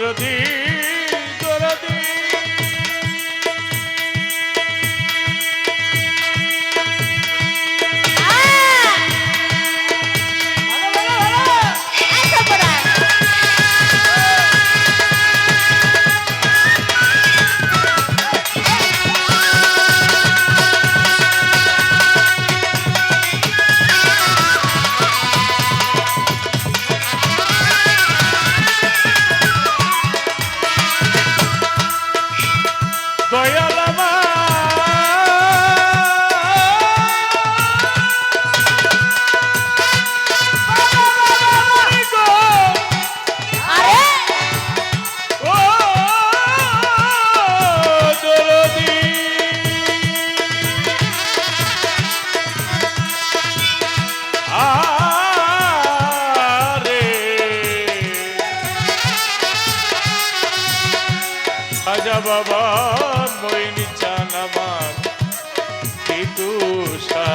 দরদি দরদি খাজা বাবা মইনি চান আমার পিতুষা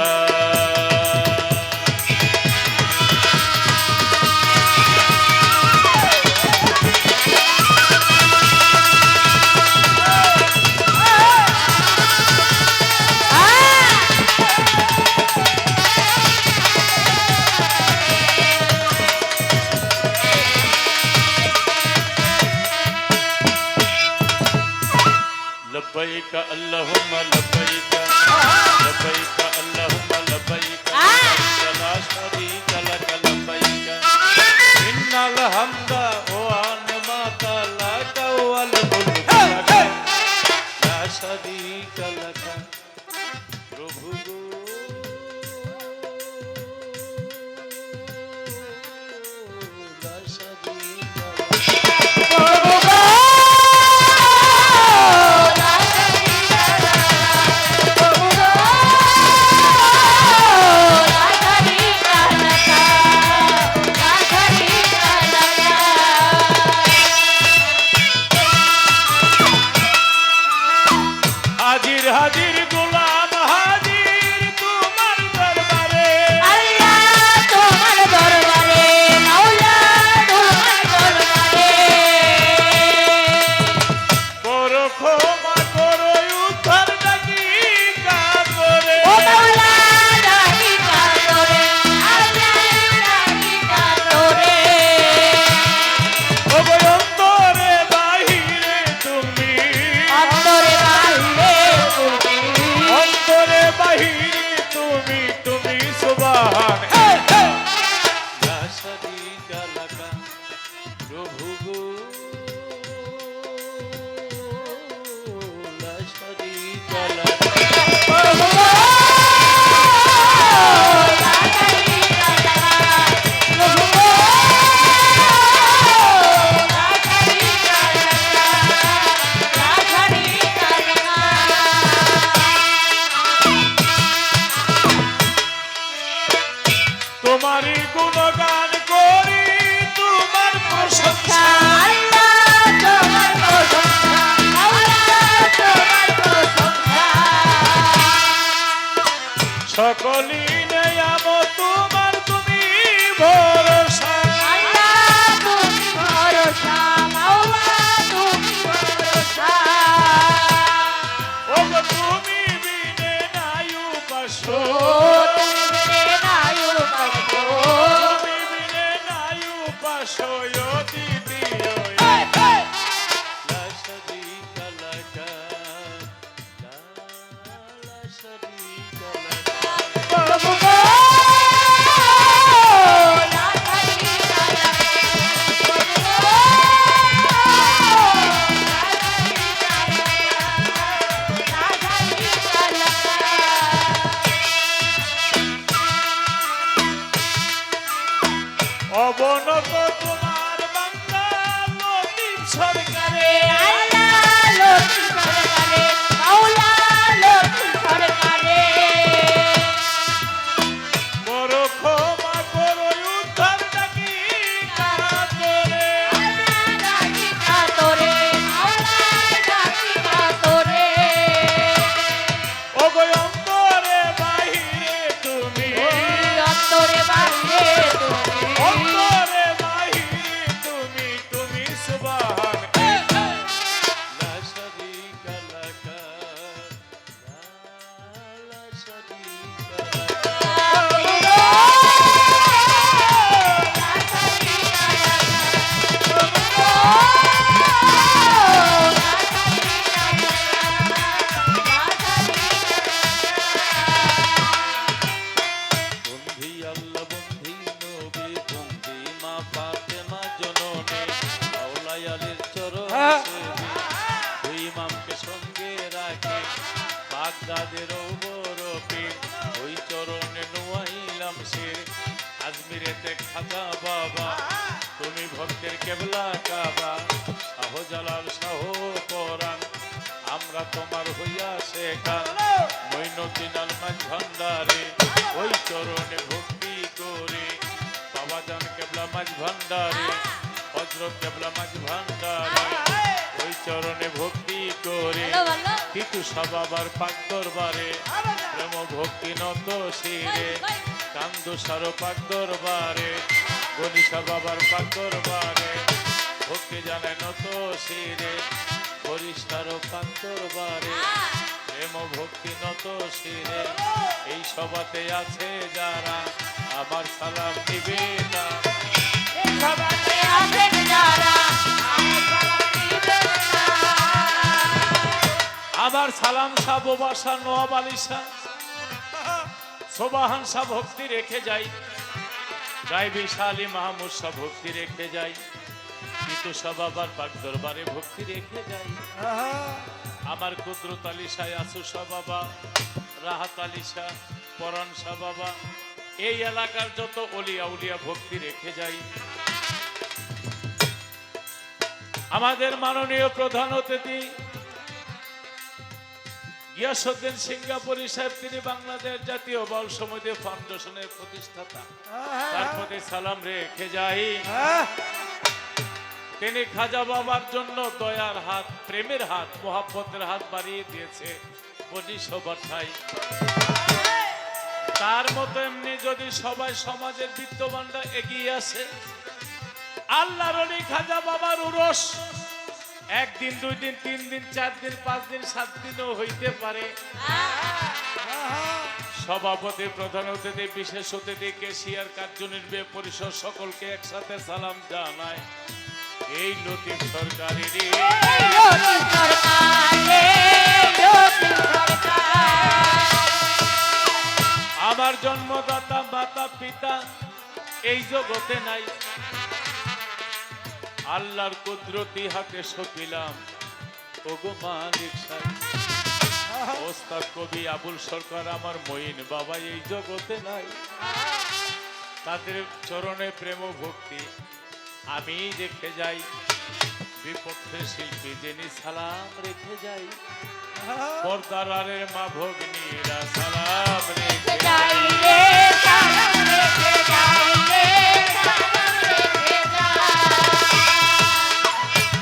لبيك اللهم لبيك لبيك اللهم لبيك لا شريك لك لبيك إن الحمد والنعمة لك والملك لك لا شريك لك প্রভু لا شريك لك হাজির হাজির গোলাম হাজির তোমার দরবারে আল্লাহ তোমার দরবারে মাওলা তোমার দরবারে করো ক্ষমা করো উদ্ধার ডাকি কাতরে ও মাওলা ডাকি কাতরে আল্লাহ ডাকি কাতরে ও গো অন্তরে বাহিরে তুমি অন্তরে বাহিরে অন্তরে বাহিরে তুমি তুমি সুবহান লা শারীকা লাকা প্রভু গো লা শারীকা লাকা তোমারই গুণগান করি তোমার প্রশংসা সকলি নেয়াম তোমার তুমি ভরসা ও গো তুমি বিনে নাই উপাস্য তুমি বিনে নাই উপাস্য দ্বিতীয় লা শারীকা লাকা লা শারীকা লাকা অবনত তোমার বান্দা লতিফ সরকারে করো ক্ষমা করো উদ্ধার ডাকি কাতরে ও গো অন্তরে বাহিরে তুমি অন্তরে বাহিরে তুমি অন্তরে বাহিরে তুমি তুমি সুবহান দুই ইমামকে সঙ্গে রাখে বাগদাদের বরফির ওই চরণে নোয়াইলাম শির আজমিরেতে খাজা বাবা তুমি ভক্তের কেবলা কাবা শাহ জালাল শাহ পরাণ আমরা তোমার হইয়া শেখা মঈনুদ্দিন আলমাজ ভান্ডারে ওই চরণে ভক্তি করে বাবা জান কেবলা মাঝ ভান্ডারে হযরত কেবলা মাঝ ভান্ডারে ওই চরণে ভক্তি করে ভালো ভালো কিন্তু সবাবার পাক দরবারে প্রেম ভক্তি নত শিরে কান্দু সারো পাক দরবারে গনিশা বাবার পাক দরবারে ভক্তি জানে নত শিরে পরিষ্কার পাক দরবারে প্রেম ভক্তি নত শিরে এই সভাতে আছে যারা আমার সালাম দিবে না সবাই আছেন যারা আমার সালাম শাহ বাসা নওয়াব আলী শাহ সোবাহান শাহ ভক্তি রেখে যাই গাইবি শাহ আলী মাহমুদ শাহ ভক্তি রেখে যাই কিন্তু শাহ বাবার পাক দরবারে ভক্তি রেখে যাই আমার কুদরত আলী শাহ আসু শাহ বাবা রাহাত আলী শাহ পরাণ শাহ বাবা এই এলাকার যত অলিয়া উলিয়া ভক্তি রেখে যাই আমাদের মাননীয় প্রধান অতিথি গিয়াসউদ্দিন সিঙ্গাপুরী সাহেব তিনি বাংলাদেশ জাতীয় বাউল সমিতি ফাউন্ডেশনের প্রতিষ্ঠাতা তার প্রতি সালাম রেখে যাই তিনি খাজা বাবার জন্য দয়ার হাত প্রেমের হাত মোহাব্বতের হাত বাড়িয়ে দিয়েছে 19 ঠাই তার মতো এমনি যদি সবাই সমাজের বিত্তবানরা এগিয়ে আসে আল্লাহর ওলি খাজা বাবার উরস একদিন 2 দিন 3 দিন 4 দিন 5 দিন 7 দিনও হইতে পারে সভাপতি প্রধান অতিথি বিশেষ অতিথি কেশিয়ার কার্যনির্বাহী পরিষদ সকলকে একসাথে সালাম জানায় এই লতিফ সরকারি রে আমার জন্মদাতা মাতা পিতা এই জগতে নাই আল্লাহর কুদরতি হাতে সপিলাম ওগো মালিক সাহেব ওস্তাদ কবি আবুল সরকার আমার মঈন বাবা এই জগতে নাই তাদের চরণে প্রেম ভক্তি আমি রেখে যাই বিপক্ষের শিল্পী যিনি সালাম রেখে যাই পর্দার আড়ের মা ভগ্নীরা সালাম রেখে যাই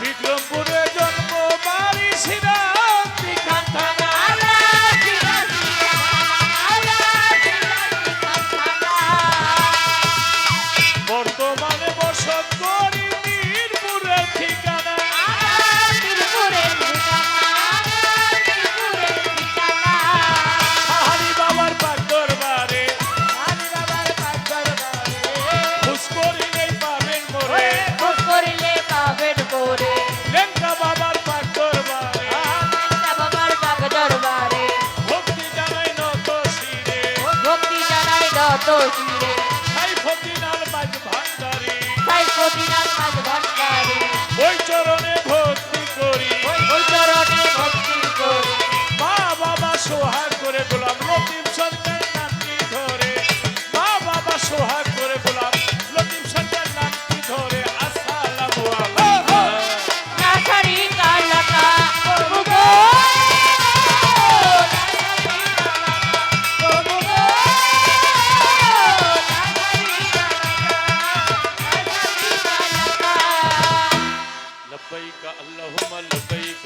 বিক্রমপুরে জন্ম বাড়ি শ্রীরাম বিখ্যাত থানা বর্তমানে বসত করি মিরপুরের ঠিকানা হারি বাবার পাক দরবারে খুশ করিলেই পাবেন মোরে লেঙ্কা বাবার পাক দরবারে ভক্তি জানাই নত শিরে সাইফুদ্দিন আলমাজ ভান্ডারি ওই চরণে ভক্তি করি মা বাবা সোহাগ করে গোলাম লতিফ সরকার নামটি ধরে মা বাবা সোহাগ করে গোলাম লতিফ সরকার নামটি ধরে আসসালামু আলাইকুম لبيك اللهم لبيك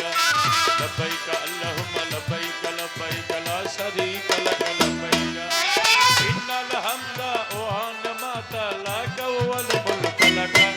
لبيك اللهم لبيك لبيك لا شريك لك لبيك إن الحمد والنعمة لك والملك لك